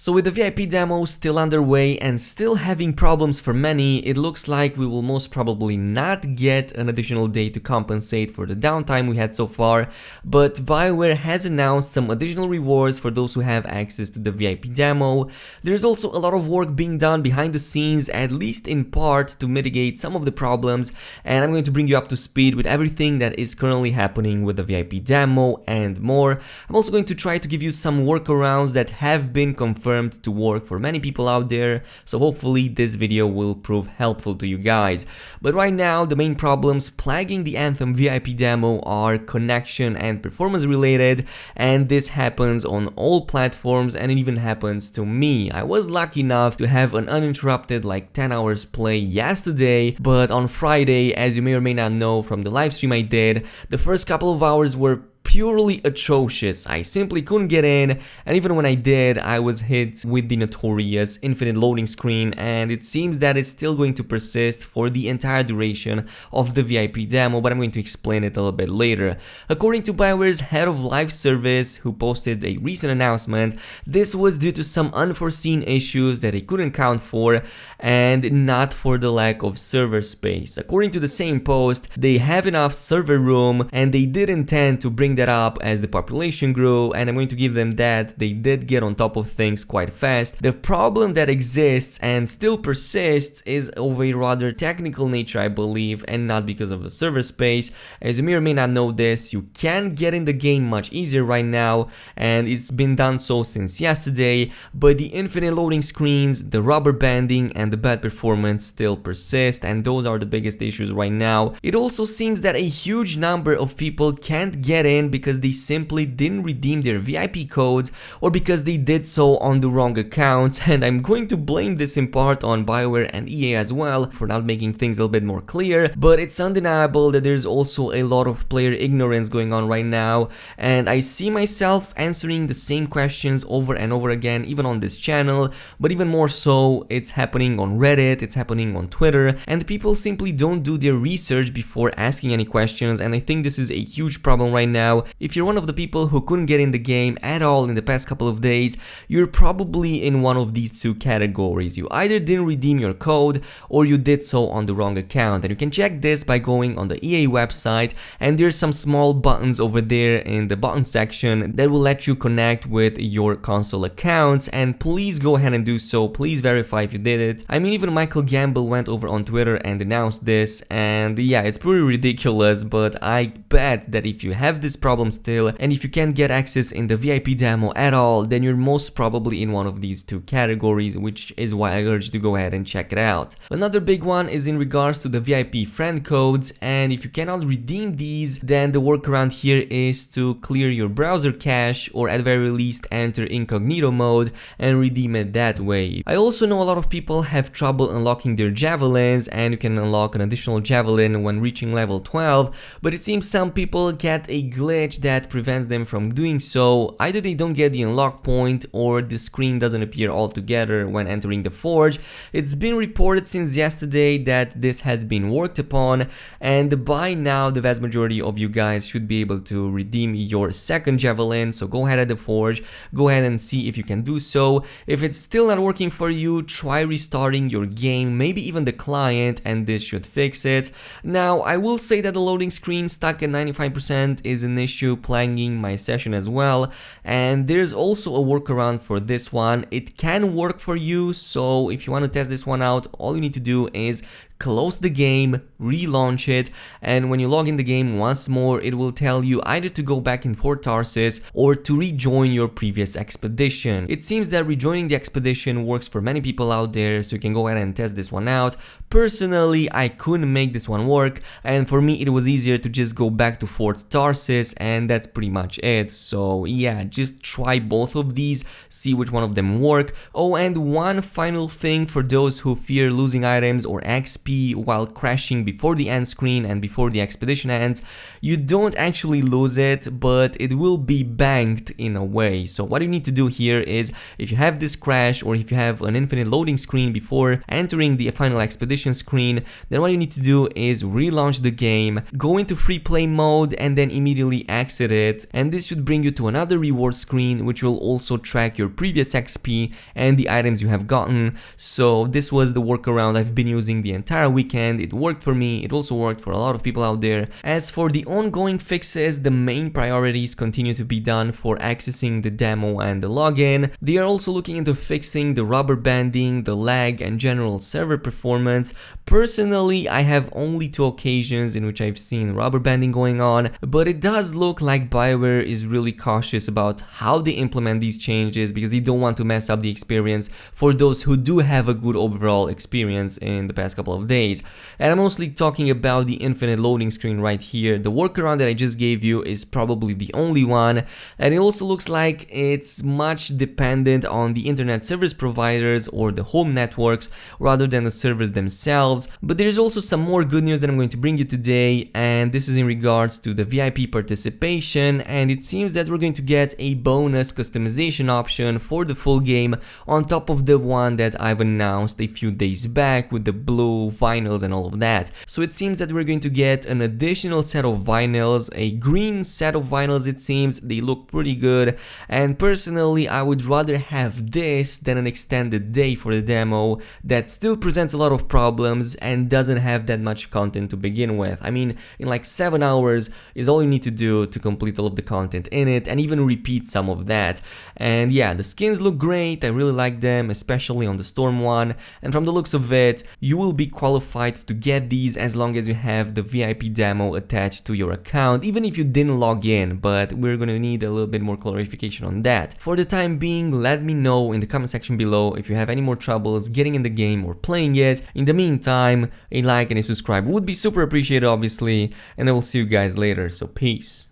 So with the VIP demo still underway and still having problems for many, it looks like we will most probably not get an additional day to compensate for the downtime we had so far, but BioWare has announced some additional rewards for those who have access to the VIP demo. There's also a lot of work being done behind the scenes, at least in part, to mitigate some of the problems, and I'm going to bring you up to speed with everything that is currently happening with the VIP demo and more. I'm also going to try to give you some workarounds that have been confirmed to work for many people out there, so hopefully this video will prove helpful to you guys. But right now, the main problems plaguing the Anthem VIP demo are connection and performance related, and this happens on all platforms, and it even happens to me. I was lucky enough to have an uninterrupted like 10 hours play yesterday, but on Friday, as you may or may not know from the live stream I did, the first couple of hours were purely atrocious. I simply couldn't get in, and even when I did, I was hit with the notorious infinite loading screen, and it seems that it's still going to persist for the entire duration of the VIP demo, but I'm going to explain it a little bit later. According to BioWare's head of live service, who posted a recent announcement, this was due to some unforeseen issues that they couldn't account for, and not for the lack of server space. According to the same post, they have enough server room, and they did intend to bring that up as the population grew, and I'm going to give them that. They did get on top of things quite fast. The problem that exists and still persists is of a rather technical nature, I believe, and not because of the server space. As you may or may not know this, you can get in the game much easier right now, and it's been done so since yesterday, but the infinite loading screens, the rubber banding, and the bad performance still persist, and those are the biggest issues right now. It also seems that a huge number of people can't get in because they simply didn't redeem their VIP codes, or because they did so on the wrong accounts, and I'm going to blame this in part on BioWare and EA as well for not making things a little bit more clear, but it's undeniable that there's also a lot of player ignorance going on right now, and I see myself answering the same questions over and over again, even on this channel, but even more so, it's happening on Reddit, it's happening on Twitter, and people simply don't do their research before asking any questions, and I think this is a huge problem right now. If you're one of the people who couldn't get in the game at all in the past couple of days, you're probably in one of these two categories. You either didn't redeem your code, or you did so on the wrong account, and you can check this by going on the EA website, and there's some small buttons over there in the button section that will let you connect with your console accounts, and please go ahead and do so. Please verify if you did it. I mean, even Michael Gamble went over on Twitter and announced this, and yeah, it's pretty ridiculous, but I bet that if you have this problem still, and if you can't get access in the VIP demo at all, then you're most probably in one of these two categories, which is why I urge to go ahead and check it out. Another big one is in regards to the VIP friend codes, and if you cannot redeem these, then the workaround here is to clear your browser cache, or at very least enter incognito mode and redeem it that way. I also know a lot of people have trouble unlocking their javelins, and you can unlock an additional javelin when reaching level 12, but it seems some people get a glitch that prevents them from doing so. Either they don't get the unlock point, or the screen doesn't appear altogether when entering the forge. It's been reported since yesterday that this has been worked upon, and by now the vast majority of you guys should be able to redeem your second javelin, so go ahead at the forge, go ahead and see if you can do so. If it's still not working for you, try restarting your game, maybe even the client, and this should fix it. Now, I will say that the loading screen stuck at 95% is an issue plaguing my session as well, and there's also a workaround for this one. It can work for you, so if you want to test this one out, all you need to do is close the game, relaunch it, and when you log in the game once more, it will tell you either to go back in Fort Tarsis or to rejoin your previous expedition. It seems that rejoining the expedition works for many people out there, so you can go ahead and test this one out. Personally, I couldn't make this one work, and for me it was easier to just go back to Fort Tarsis, and that's pretty much it. So yeah, just try both of these, see which one of them work. Oh, and one final thing for those who fear losing items or XP XP while crashing before the end screen and before the expedition ends, you don't actually lose it, but it will be banked in a way. So what you need to do here is, if you have this crash or if you have an infinite loading screen before entering the final expedition screen, then what you need to do is relaunch the game, go into free play mode and then immediately exit it, and this should bring you to another reward screen which will also track your previous XP and the items you have gotten. So this was the workaround I've been using the entire weekend. It worked for me, it also worked for a lot of people out there. As for the ongoing fixes, the main priorities continue to be done for accessing the demo and the login. They are also looking into fixing the rubber banding, the lag and general server performance. Personally, I have only 2 occasions in which I've seen rubber banding going on, but it does look like BioWare is really cautious about how they implement these changes because they don't want to mess up the experience for those who do have a good overall experience in the past couple of days. And I'm mostly talking about the infinite loading screen right here. The workaround that I just gave you is probably the only one, and it also looks like it's much dependent on the internet service providers or the home networks rather than the servers themselves. But there's also some more good news that I'm going to bring you today, and this is in regards to the VIP participation, and it seems that we're going to get a bonus customization option for the full game on top of the one that I've announced a few days back with the blue vinyls and all of that. So it seems that we're going to get an additional set of vinyls, a green set of vinyls it seems. They look pretty good, and personally I would rather have this than an extended day for the demo that still presents a lot of problems and doesn't have that much content to begin with. I mean, in like 7 hours is all you need to do to complete all of the content in it and even repeat some of that. And yeah, the skins look great, I really like them, especially on the Storm one, and from the looks of it, you will be qualified to get these as long as you have the VIP demo attached to your account, even if you didn't log in, but we're gonna need a little bit more clarification on that. For the time being, let me know in the comment section below if you have any more troubles getting in the game or playing it. In the meantime, a like and a subscribe would be super appreciated obviously, and I will see you guys later, so peace.